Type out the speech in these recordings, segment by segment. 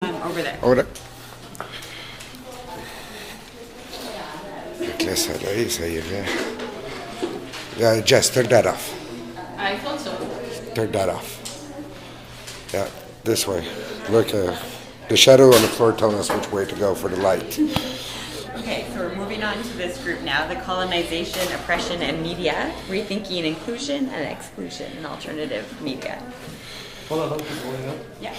Over there. Ahora. Laisse aller, ça irait. Yeah, Jess, turn that off. I thought so. Turn that off. Yeah, this way. Look, the shadow on the floor telling us which way to go for the light. Okay, so we're moving on to this group now, the colonization, oppression, and media, rethinking inclusion and exclusion in alternative media. Hold on, keep going up. Yeah.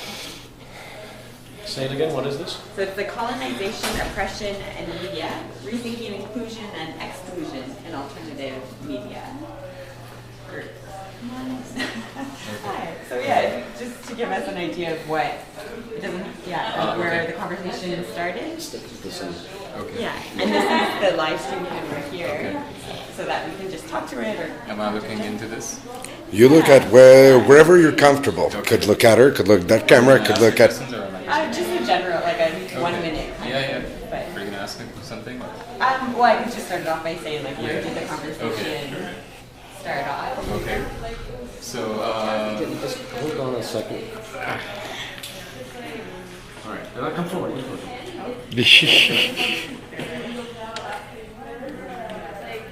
Say it again, what is this? So it's the colonization, oppression, and media, rethinking inclusion and exclusion in alternative media. Group. Hi. So yeah, just to give us an idea of what it doesn't, where the conversation started. Okay. Yeah, and this is the live stream camera here, so that we can just talk to it. Or Am I looking into this? You look at wherever you're comfortable. Could look at her, could look at that camera, could look at... just in general, like a 1 minute. Yeah. But Are you gonna ask me something? well, I could just start it off by saying like where did the conversation start off? Okay. So, Just hold on a second. Alright, come forward.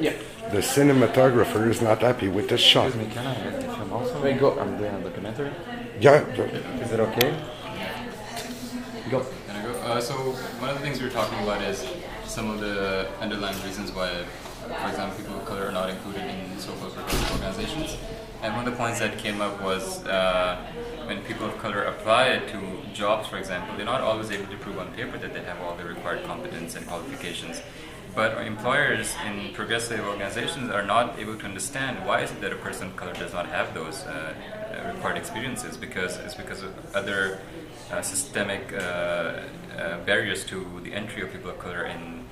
Yeah. The cinematographer is not happy with this shot. Excuse me, can I film also? Wait, go. I'm doing a documentary. Yeah. Is it okay? Go. can I go? So one of the things we were talking about is some of the underlying reasons why, for example, people of color are not included in so-called progressive organizations. And one of the points that came up was when people of color apply to jobs, for example, they're not always able to prove on paper that they have all the required competence and qualifications. But our employers in progressive organizations are not able to understand why is it that a person of color does not have those required experiences, because it's because of other systemic barriers to the entry of people of color in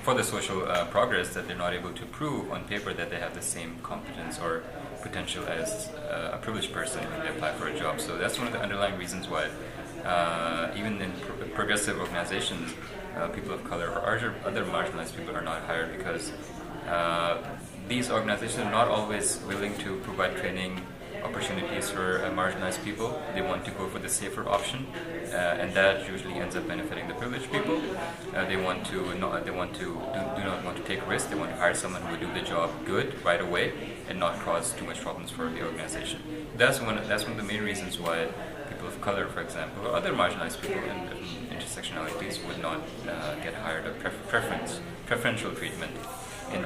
for the social progress, that they're not able to prove on paper that they have the same competence or potential as a privileged person when they apply for a job. So that's one of the underlying reasons why even in progressive organizations, people of color or other marginalized people are not hired, because these organizations are not always willing to provide training opportunities for marginalized people. They want to go for the safer option, and that usually ends up benefiting the privileged people. They do not want to take risks. They want to hire someone who will do the job good right away and not cause too much problems for the organization. That's one of the main reasons why people of color, for example, or other marginalized people in intersectionalities would not get hired, or preferential treatment in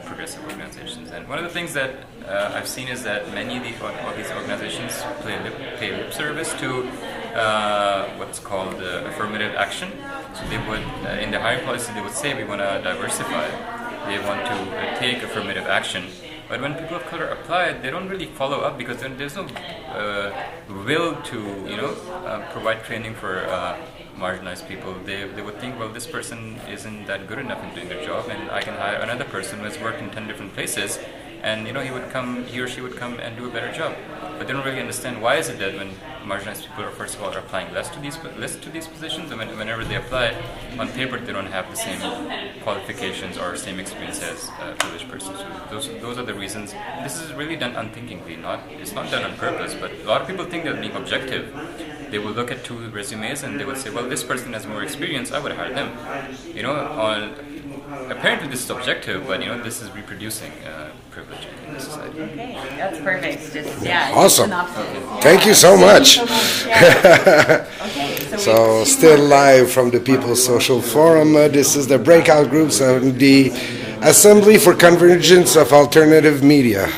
progressive organizations. And one of the things that I've seen is that many of these organizations pay lip service to what's called affirmative action. So they would, in the hiring policy, they would say we want to diversify, they want to take affirmative action. But when people of color apply, they don't really follow up, because there's no will to provide training for marginalized people. They would think, well, this person isn't that good enough in doing their job, and I can hire another person who has worked in 10 different places, and he or she would come and do a better job. But they don't really understand why is it that when marginalized people are, first of all, are applying less to these positions, and whenever they apply on paper, they don't have the same qualifications or same experience as privileged persons. So those are the reasons. This is really done unthinkingly. It's not done on purpose, but a lot of people think they're being objective. They will look at 2 resumes and they will say, well, this person has more experience, I would hire them. Apparently this is objective, but this is reproducing privilege in the society. Okay, that's perfect. Awesome. Synopsis. Thank you so much. Okay, So still live from the People's Social Forum. This is the breakout groups of the Assembly for Convergence of Alternative Media.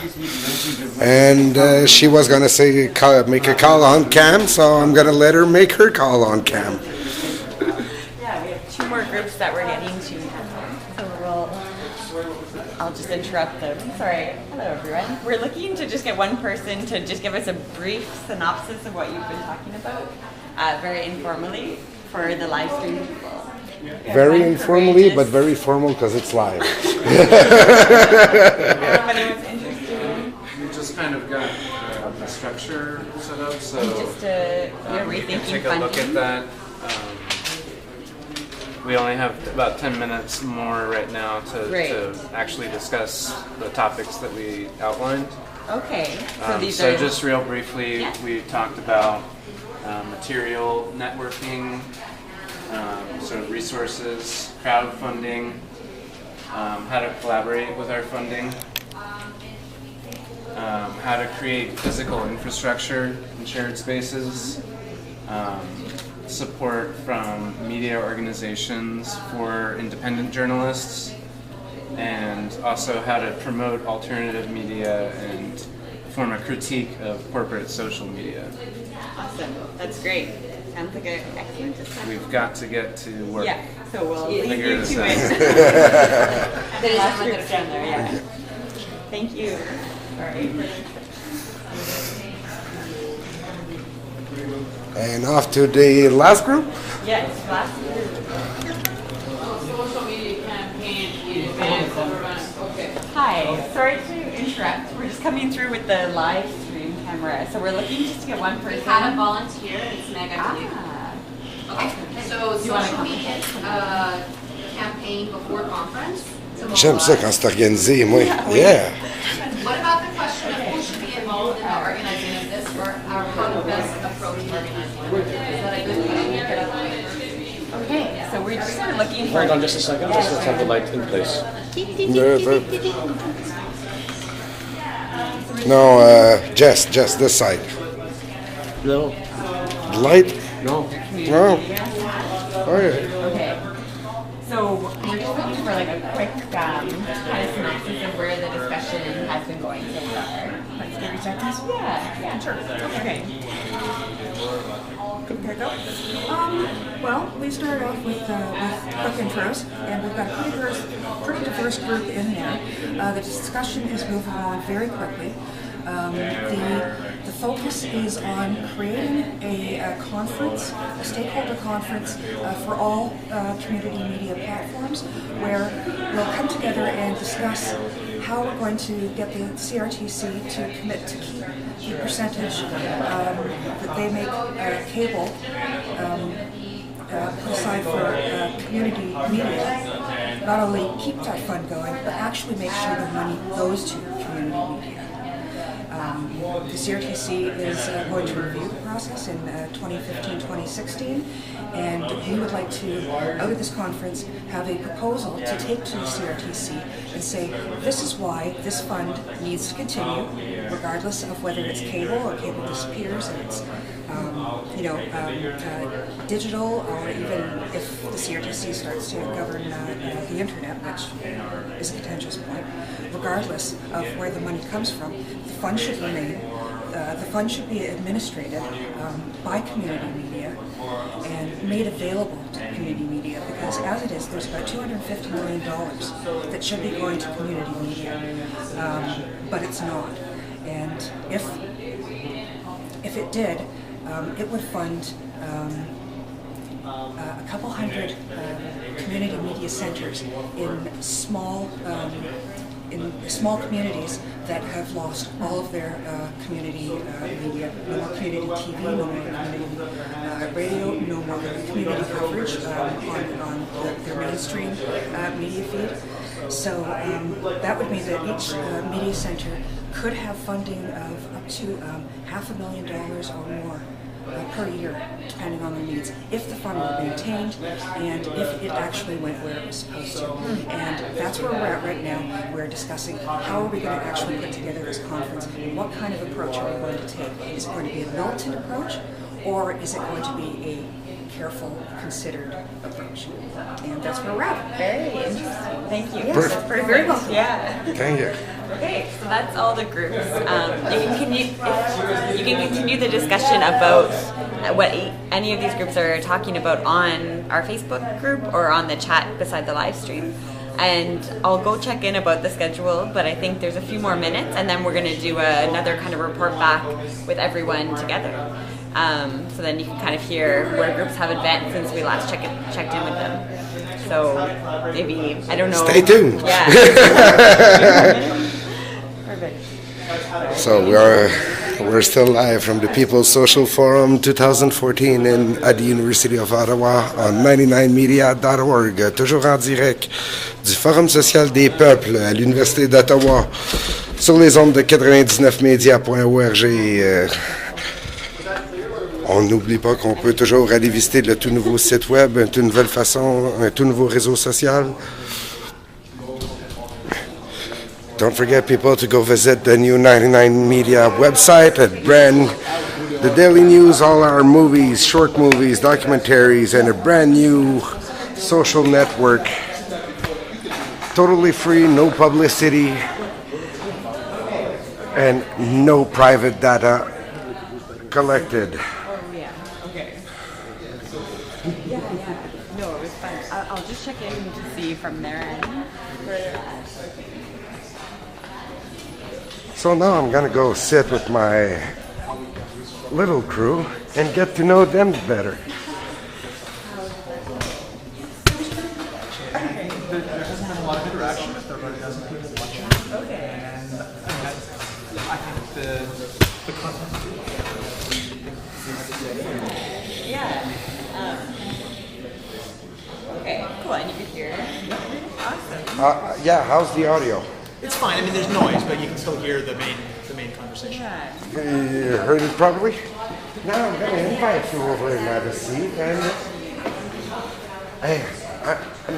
And she was going to make a call on cam, so I'm going to let her make her call on cam. Yeah, we have 2 more groups that we're getting to. So I'll just interrupt them. Sorry. Hello, everyone. We're looking to just get one person to just give us a brief synopsis of what you've been talking about, very informally, for the live stream people. Very informally, but very formal because it's live. Anyone's interested? We just kind of got the structure set up, so Just we can rethinking take a look funding. at that. We only have about 10 minutes more right now to actually discuss the topics that we outlined. Okay, so these So are just real briefly, Yeah. we talked about material networking, sort of resources, crowdfunding, how to collaborate with our funding, how to create physical infrastructure in shared spaces, support from media organizations for independent journalists, and also how to promote alternative media and form a critique of corporate social media. Awesome. That's great. Sounds like an excellent discussion. We've got to get to work. Yeah, so we'll leave Figure you this to out. it. The last group's down there, yeah. Thank you. Sorry. And off to the last group. Yes, last group. Social media campaign in advance of events. Okay. Hi, sorry to interrupt. We're just coming through with the live stream camera. So we're looking just to get one person. Had a volunteer, it's Meg, I believe. Ah. Okay, so social media campaign before conference. J'aime ça quand c'est organisé, moi. Yeah. What about the question of who should be involved in the organizing of this, or how to best approach organizing it? Is that a good way to get out of the way? Okay, so we're just sort of looking for. Hold on just a second. Just let's have the light in place. No, Jess, this side. No. Light? No. No. Okay. Okay. So we're just looking for like a quick kind of synopsis of where the discussion has been going so far. Let's get seconds. Yeah, sure. Okay. Well, we started off with quick intros, and we've got a pretty diverse group in there. The discussion is moving on very quickly. The focus is on creating a conference, a stakeholder conference for all community media platforms, where we'll come together and discuss how we're going to get the CRTC to commit to keep the percentage that they make cable put aside for community media. Not only keep that fund going, but actually make sure the money goes to community media. The CRTC is going to review the process in 2015-2016, and we would like to, out of this conference, have a proposal to take to the CRTC and say, this is why this fund needs to continue, regardless of whether it's cable or cable disappears and it's digital, or even if the CRTC starts to govern the internet, which is a contentious point. Regardless of where the money comes from, the fund should remain. The fund should be administrated by community media and made available to community media, because as it is, there's about $250 million that should be going to community media, but it's not. And if it did, it would fund a couple hundred community media centers in small communities that have lost all of their community media, no more community TV, no more community radio, no more community coverage on their mainstream media feed. So that would mean that each media center could have funding of up to $500,000 or more per year, depending on their needs, if the fund were maintained and if it actually went where it was supposed to. And that's where we're at right now. We're discussing how are we going to actually put together this conference, and what kind of approach are we going to take. Is it going to be a militant approach, or is it going to be a careful, considered approach? And that's where we're at. Very interesting. Thank you. Perfect. That's perfect. Very welcome. Yeah. Thank you. Okay, so that's all the groups. You can continue the discussion about what any of these groups are talking about on our Facebook group or on the chat beside the live stream. And I'll go check in about the schedule, but I think there's a few more minutes, and then we're going to do another kind of report back with everyone together. So then you can kind of hear where groups have advanced since we last checked in with them. So maybe, I don't know. Stay tuned. Yeah. Perfect. So we're still live from the People's Social Forum 2014 at the University of Ottawa on 99media.org, toujours en direct du Forum social des peuples à l'Université d'Ottawa sur les ondes de 99media.org. on n'oublie pas qu'on peut toujours aller visiter le tout nouveau site web, une toute nouvelle façon, un tout nouveau réseau social. Don't forget, people, to go visit the new 99 Media website at the daily news, all our movies, short movies, documentaries, and a brand new social network. Totally free, no publicity, and no private data collected. Yeah. Okay. Yeah. No, it was fun. I'll just check in to see from their end where they're at. So now I'm gonna go sit with my little crew and get to know them better. There hasn't been a lot of interaction with about a dozen people watching. Okay. And I think the content. Yeah. Okay, cool. And you can hear it. Awesome. Yeah, how's the audio? It's fine. I mean, there's noise, but you can still hear the main conversation. Yeah. You heard it properly? Now I'm gonna invite you over and have a seat. And hey,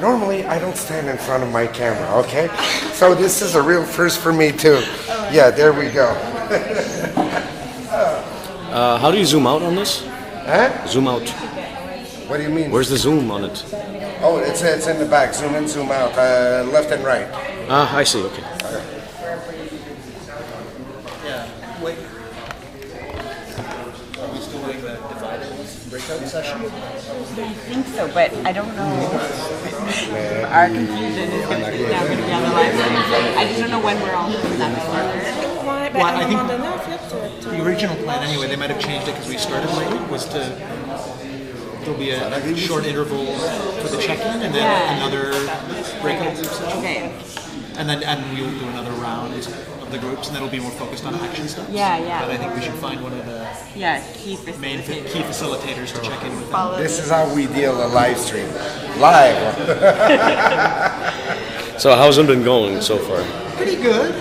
normally I don't stand in front of my camera, okay? So this is a real first for me too. Yeah, there we go. How do you zoom out on this? Huh? Zoom out. What do you mean? Where's the zoom on it? Oh, it's in the back. Zoom in, zoom out, left and right. Ah, I see. Okay. Yeah. Wait. Are we still doing the divided breakout session? I think so, but I don't know. Our confusion is going to be now going to be on the live stream. I just don't know when we're all doing that together. Well, I think the original plan, anyway, they might have changed it because we started late, was there'll be a short interval for the check-in and then another breakout group session. Okay. And we'll do another round of the groups, and that'll be more focused on action steps. Yeah. But I think we should find one of the key facilitators to check in with them. This is how we deal a live stream. Live. So how's it been going so far? Pretty good.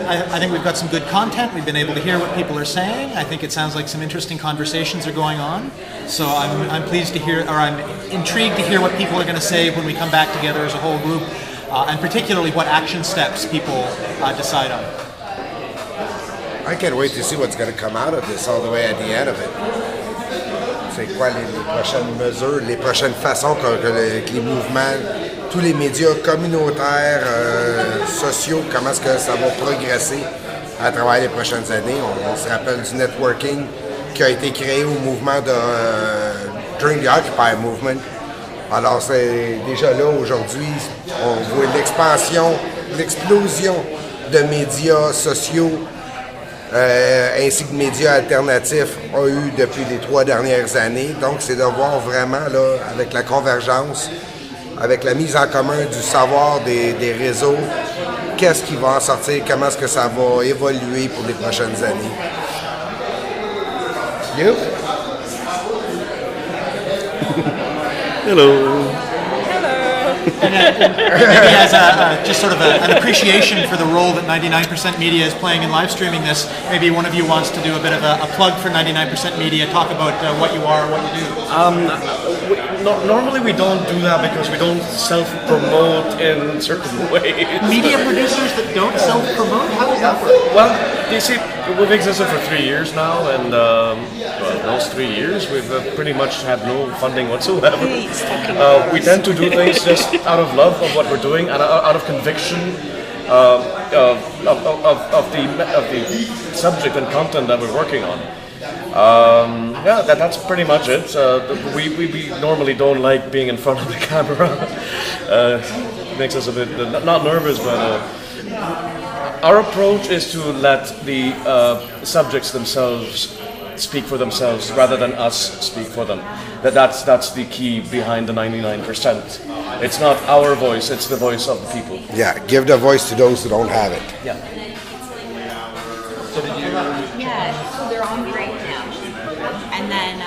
I think we've got some good content. We've been able to hear what people are saying. I think it sounds like some interesting conversations are going on. So I'm pleased to hear, or I'm intrigued to hear what people are going to say when we come back together as a whole group, and particularly what action steps people decide on. I can't wait to see what's going to come out of this all the way at the end of it. C'est quoi les prochaines mesures, les prochaines façons que les mouvements, tous les médias communautaires, sociaux, comment est-ce que ça va progresser à travers les prochaines années. On se rappelle du networking qui a été créé au mouvement during the Occupy movement. Alors c'est déjà là aujourd'hui, on voit l'explosion de médias sociaux ainsi que médias alternatifs a eu depuis les 3 dernières années. Donc, c'est de voir vraiment, là, avec la convergence, avec la mise en commun du savoir des réseaux, qu'est-ce qui va en sortir, comment est-ce que ça va évoluer pour les prochaines années. You? Hello. Maybe as just sort of an appreciation for the role that 99% Media is playing in live streaming this, maybe one of you wants to do a bit of a plug for 99% Media, talk about what you are, what you do. Normally we don't do that because we don't self-promote in certain ways. Media producers that don't self-promote? How does that work? Well, you see, we've existed for 3 years now, and those 3 years we've pretty much had no funding whatsoever. We tend to do things just out of love of what we're doing and out of conviction of the subject and content that we're working on. That's pretty much it. We normally don't like being in front of the camera. It makes us a bit not nervous, but our approach is to let the subjects themselves speak for themselves rather than us speak for them. That's the key behind the 99%. It's not our voice; it's the voice of the people. Yeah, give the voice to those who don't have it. Yeah. So did you? Yeah, so they're on break now, and then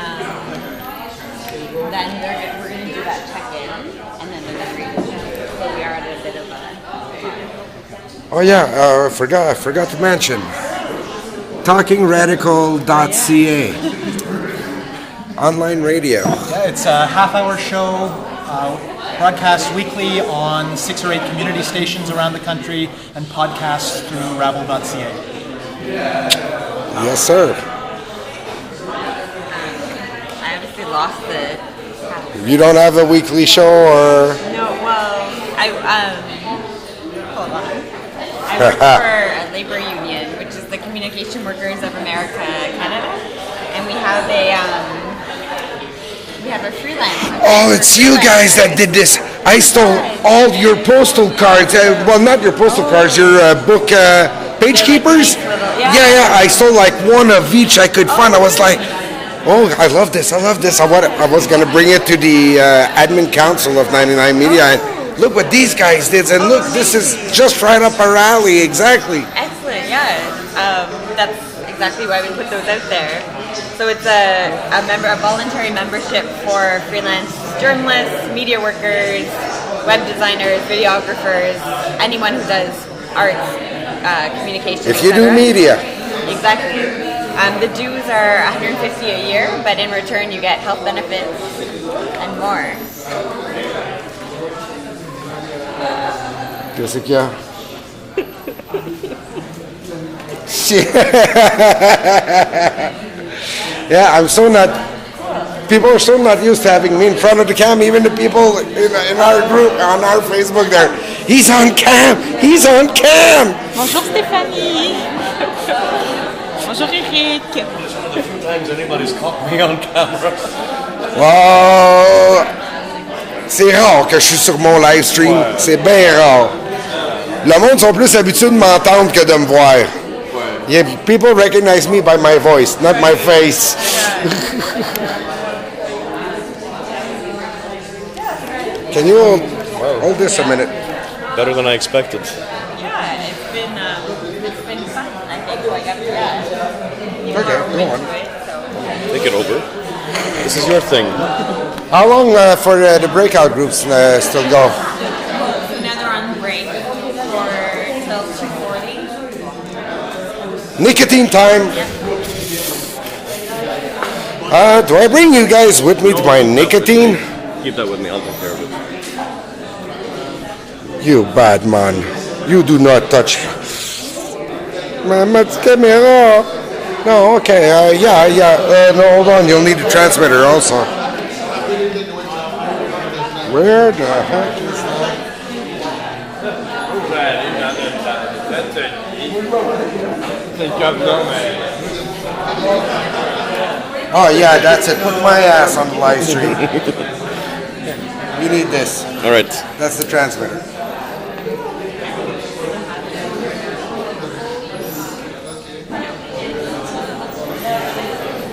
we're going to do that check-in, and then the break. So we are at a bit of a. Oh yeah, I forgot to mention. talkingradical.ca. Online radio. Yeah, it's a half-hour show, broadcast weekly on 6 or 8 community stations around the country, and podcasts through rabble.ca. Yes, sir. I obviously lost the. You don't have a weekly show, or? No, well, hold on. I work for a labor union, which is the Communication Workers of America, Canada, and we have a freelance. Oh, it's you guys that did this. I stole all your postal cards. Well, not your postal cards, your book page keepers. Yeah, I stole like one of each I could find. I was like, oh, I love this. I was going to bring it to the admin council of 99 Media. And look what these guys did. And look, this is just right up our alley. Exactly. Excellent, yeah. That's exactly why we put those out there. So it's a voluntary membership for freelance journalists, media workers, web designers, videographers, anyone who does arts, communication. If you do media. Exactly. The dues are $150 a year, but in return you get health benefits and more. Qu'est-ce qu'il y a? Yeah, I'm so not. People are so not used to having me in front of the cam. Even the people in our group on our Facebook, there. He's on cam. He's on cam. Bonjour Stéphanie. Bonjour Eric. The few times anybody's caught me on camera. Oh, c'est rare que je suis sur mon live stream. Ouais. C'est bien rare. Le monde sont plus habitués de m'entendre que de me voir. Yeah, people recognize me by my voice, not my face. Can you hold this a minute? Better than I expected. Yeah, it's been fun. I think like after that. Okay, go on. Take it over. This is your thing. How long for the breakout groups still go? So now they're on break till 2:40. Nicotine time. Do I bring you guys with me to my nicotine? Keep that with me, I'll take care of it. You bad man. You do not touch. Mamad's camera. No, okay, no, hold on, you'll need a transmitter also. Where the heck is that? Oh yeah, that's it. Put my ass on the live stream. You need this. All right. That's the transmitter.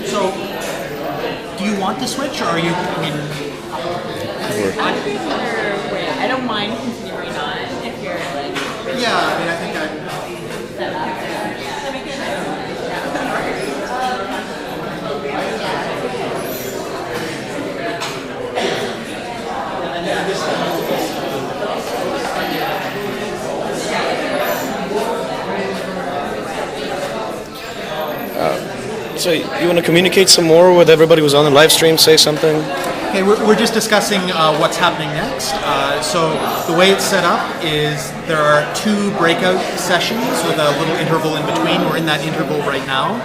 So, do you want to switch, or are you? I don't mind continuing on if you're like. Yeah, I mean, I think I. Set up. So you want to communicate some more with everybody who's on the live stream? Say something. Okay, we're just discussing what's happening next. So the way it's set up is there are 2 breakout sessions with a little interval in between. We're in that interval right now.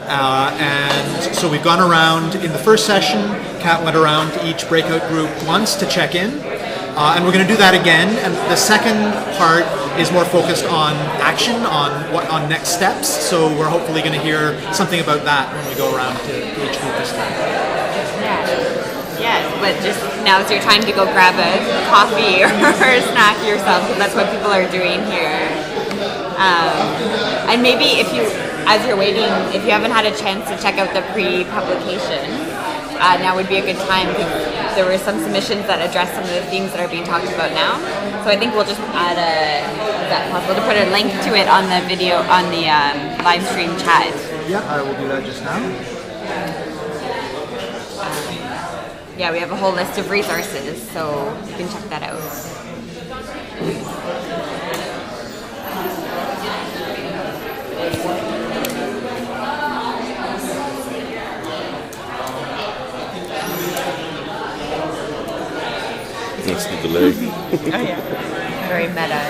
And so we've gone around in the first session. Kat went around to each breakout group once to check in. And we're going to do that again. And the second part is more focused on action, on next steps. So we're hopefully going to hear something about that when we go around to each group this time. Yes, but just now's your time to go grab a coffee or a snack yourself, because that's what people are doing here. And maybe as you're waiting, if you haven't had a chance to check out the pre-publication, now would be a good time, because there were some submissions that address some of the themes that are being talked about now. So I think we'll just add is that possible to put a link to it on the video, on the live stream chat? Yeah, I will do that just now. Yeah, we have a whole list of resources, so you can check that out. That's the delay. Oh yeah, very meta.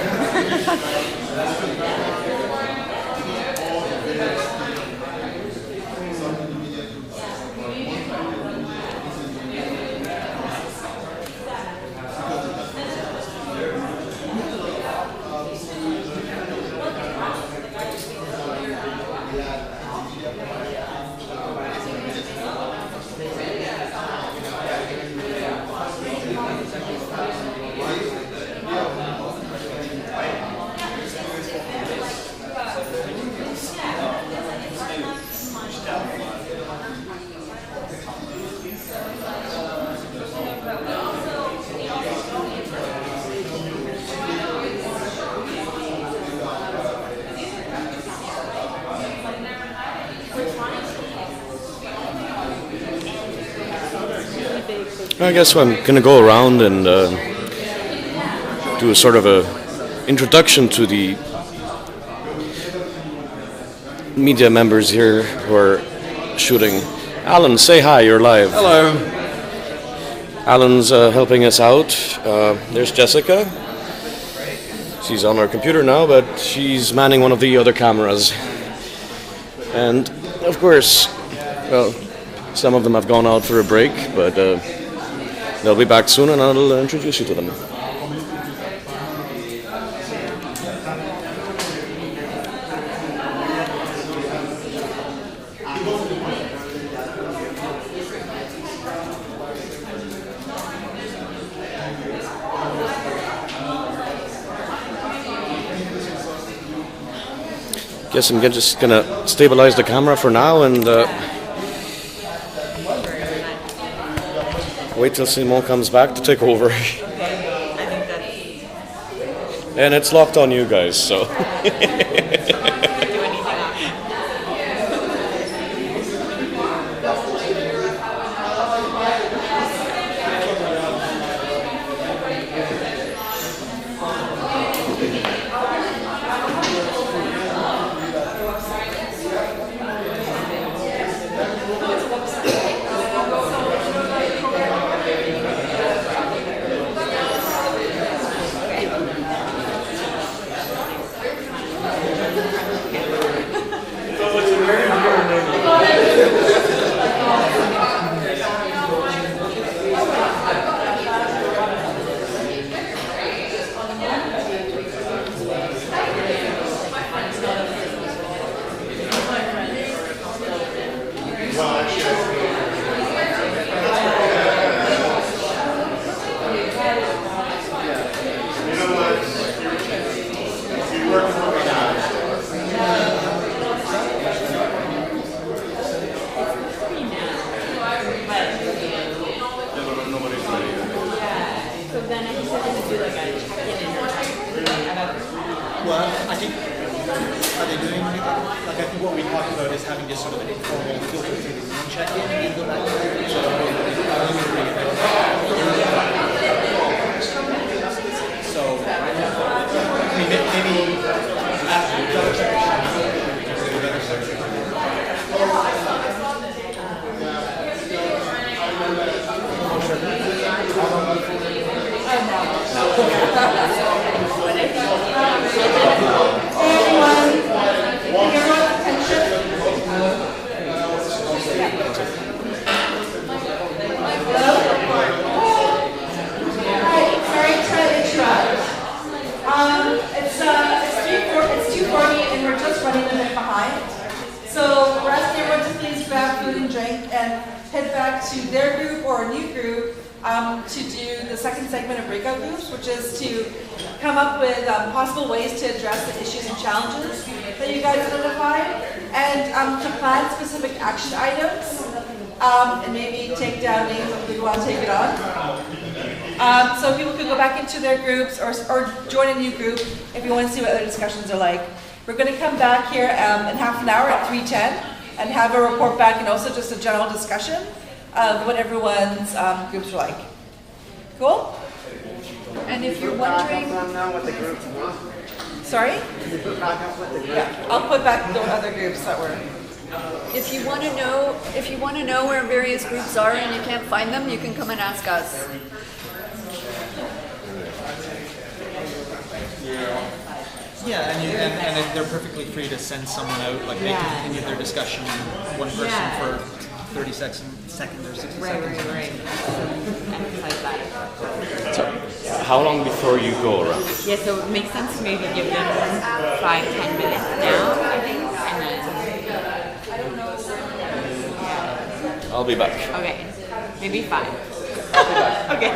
I guess I'm going to go around and do a sort of a introduction to the media members here who are shooting. Alan, say hi, you're live. Hello. Alan's helping us out. There's Jessica. She's on her computer now, but she's manning one of the other cameras. And, of course, well, some of them have gone out for a break, but they'll be back soon and I'll introduce you to them. Guess I'm just gonna stabilize the camera for now and wait till Simon comes back to take over. And it's locked on you guys, so. So people could go back into their groups or join a new group if you want to see what other discussions are like. We're going to come back here in half an hour at 3:10 and have a report back and also just a general discussion of what everyone's groups are like. Cool? And if you're wondering... Sorry? Yeah, I'll put back the other groups that were... If you want to know where various groups are and you can't find them, you can come and ask us. Yeah, and they're perfectly free to send someone out, like they can continue their discussion, one person for 30 seconds or 60 seconds. Right. Emphasize that. So, how long before you go around? Yeah, so it makes sense to maybe give them 5-10 minutes now, I think, and then. I'll be back. Okay, maybe 5. I'll be back. Okay.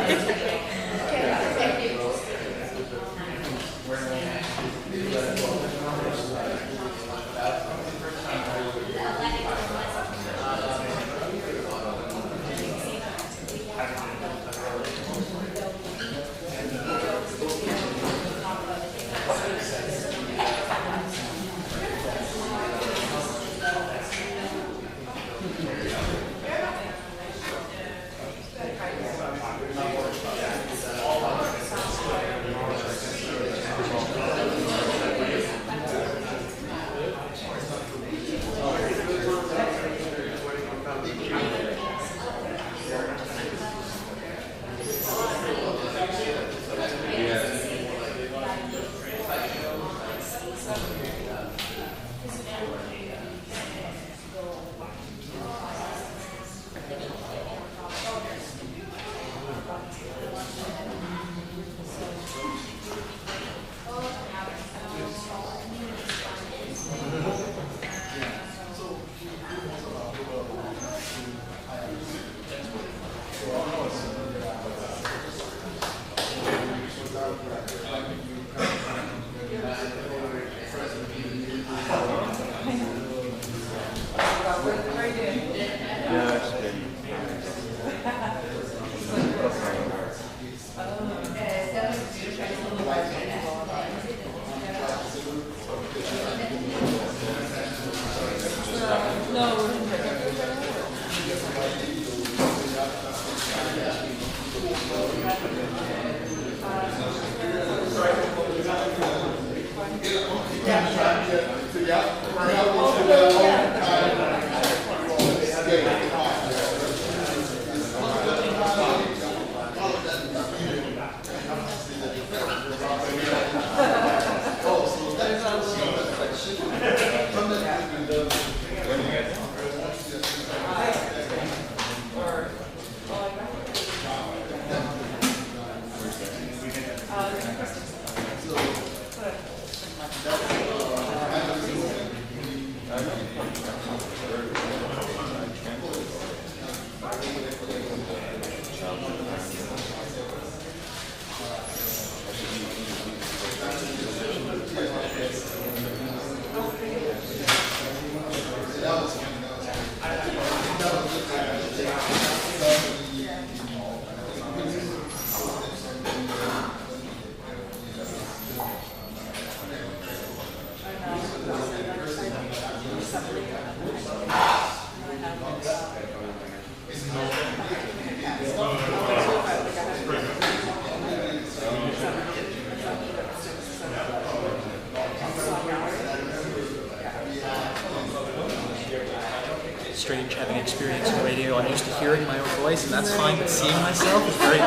Strange having experience in radio. I'm used to hearing my own voice, and that's fine, but seeing myself is very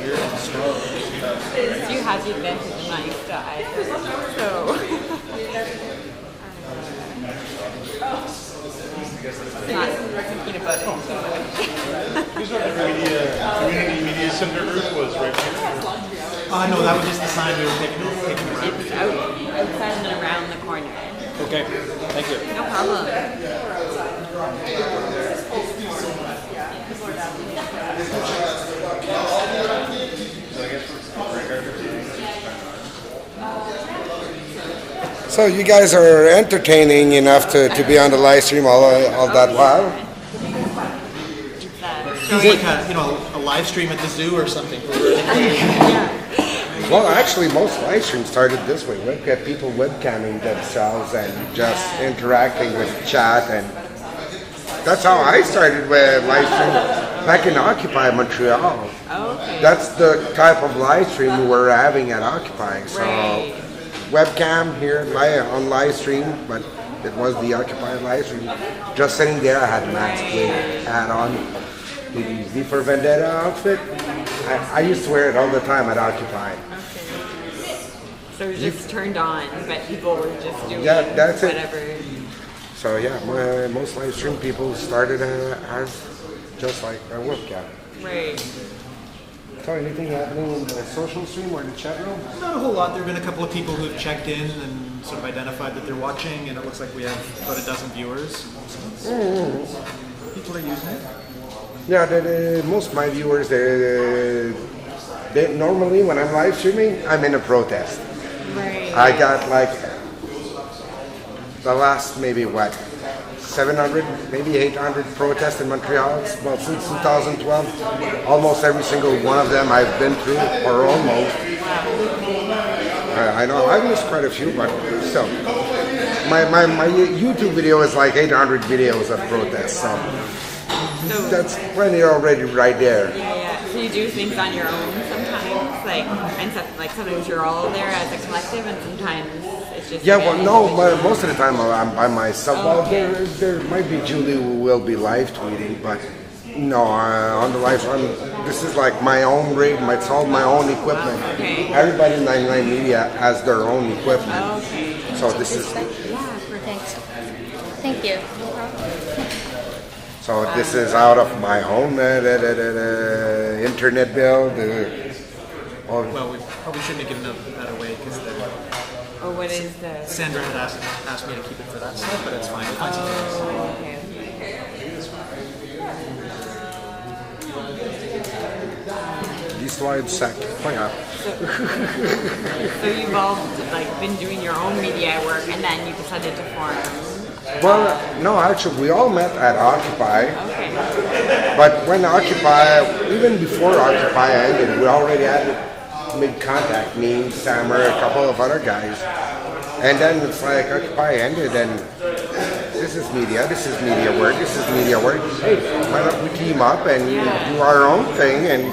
weird and strange. You have the advantage of nice guy. So. Not thinking about it too much. These are the community media center group was right here. No, that was just the sign we were taking around. It's outside and then around the corner. Okay, thank you. No problem. So you guys are entertaining enough to be on the live stream all that while? Feels like a live stream at the zoo or something. Well, actually, most live streams started this way. People webcamming themselves and just interacting with chat, and that's how I started with live stream back in Occupy Montreal. Okay. That's the type of live stream we were having at Occupy. So webcam here on live stream, but it was the Occupy live stream. Just sitting there, I had Max Blade hat on, the V for Vendetta outfit. I used to wear it all the time at Occupy. So it was just turned on, but people were just doing that's whatever. it. So yeah, most live stream people started as just like a webcam. Right. So anything happening in the social stream or the chat room? Not a whole lot. There have been a couple of people who have checked in and sort of identified that they're watching, and it looks like we have about a dozen viewers. People are using it. Yeah, most of my viewers, they normally when I'm live streaming, I'm in a protest. Right. I got like the last maybe 700, maybe 800 protests in Montreal. Well, since 2012, almost every single one of them I've been through, or almost. I know I've missed quite a few, but still. My YouTube video is like 800 videos of protests, so that's plenty already right there. Yeah. So you do things on your own sometimes, like sometimes you're all there as a collective, and sometimes it's just. Yeah, well, no, most of the time I'm by myself. Well, there might be Julie who will be live tweeting, but no, on the live stream, this is like my own rig. It's all my own equipment. Okay. Everybody in 99 Media has their own equipment. Okay. So this is. Thanks. Thank you. So this is out of my own internet bill. Well, we probably shouldn't have given that away because Oh, what is the? Sandra had asked me to keep it for that stuff, but it's fine. We'll find something else. Okay. L'histoire du sac. Point out. So you've all been doing your own media work, and then you decided to form. Well, no, actually, we all met at Occupy. Okay. But when Occupy, even before Occupy ended, we already had made contact, me, Sammer, a couple of other guys. And then it's like Occupy ended, and this is media work, this is media work. Hey, why don't we team up and do our own thing and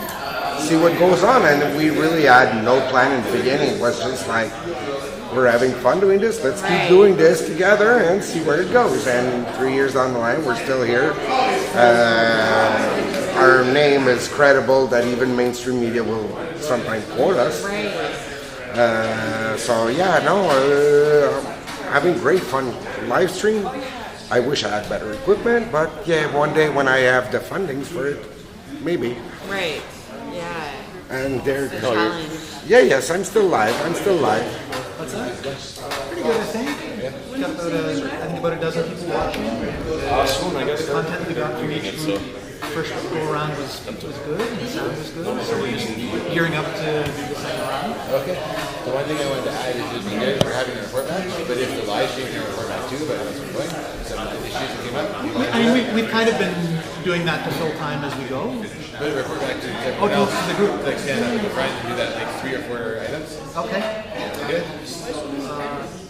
see what goes on? And we really had no plan in the beginning. It was just like, we're having fun doing this, let's keep doing this together and see where it goes. And 3 years down the line, we're still here. Our name is credible that even mainstream media will sometimes quote us. So yeah, no, having great fun live stream. I wish I had better equipment, but yeah, one day when I have the fundings for it, maybe. Right. Yeah. And there's the challenge. Yeah, yes, I'm still live. What's that? Pretty good, I think. Got about a dozen people watching. Awesome, I guess. The content we got from each group first go around was good, and the sound was good, so we're just gearing up to do the second round. Okay. The one thing I wanted to add is just you guys were having a report match, but if the live stream can report match too, but at some point, some issues that came up. I mean, we've kind of been doing that to fill time as we go. But report back to to the group. Like stand up with the front and do that like 3 or 4 items. Okay. Good.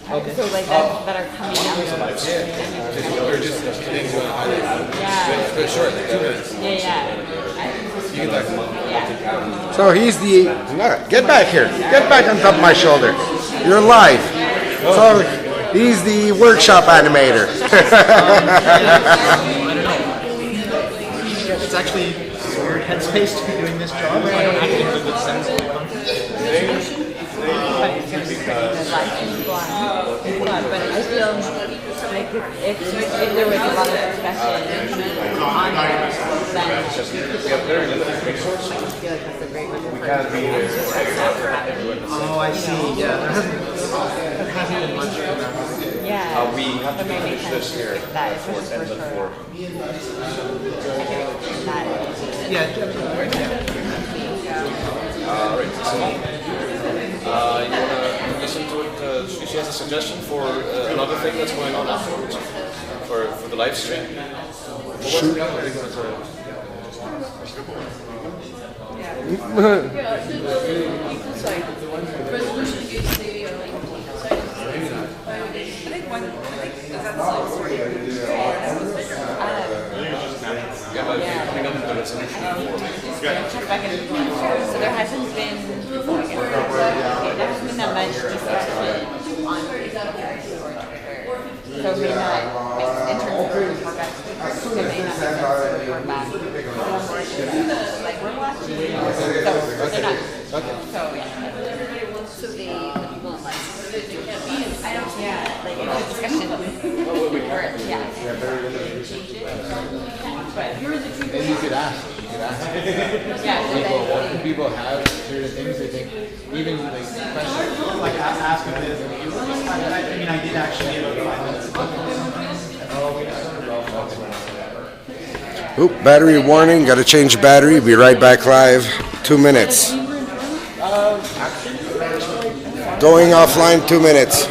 Okay. So that are coming out. Or just things you want to highlight. Yeah. But short, like 2 minutes. Yeah. You can talk about. So he's the, get back here, get back on top of my shoulder. You're live. So he's the workshop animator. It's actually a weird headspace to be doing this job. I don't actually have a good sense of But I feel like if there was a lot of discussion on there, then I feel like that's a great one for Oh, I see. Yeah, there hasn't been much for that. Yeah. We have to finish this here that before 10 to 4. Right, so you want to listen to it? She has a suggestion for another thing that's going on afterwards for the live stream. Shoot. So there hasn't been that much discussion on Facebook or Twitter. So maybe not in terms of report back. It may not make sense to report back. Like we're watching. So they're not. So yeah. So the people in live discussion. Yeah. Then you could ask. People, if people have certain things they think, even like questions. Like ask them this. I mean, I did actually give it 5 minutes. Oop, battery warning, gotta change battery, be right back live. 2 minutes. Going offline, 2 minutes.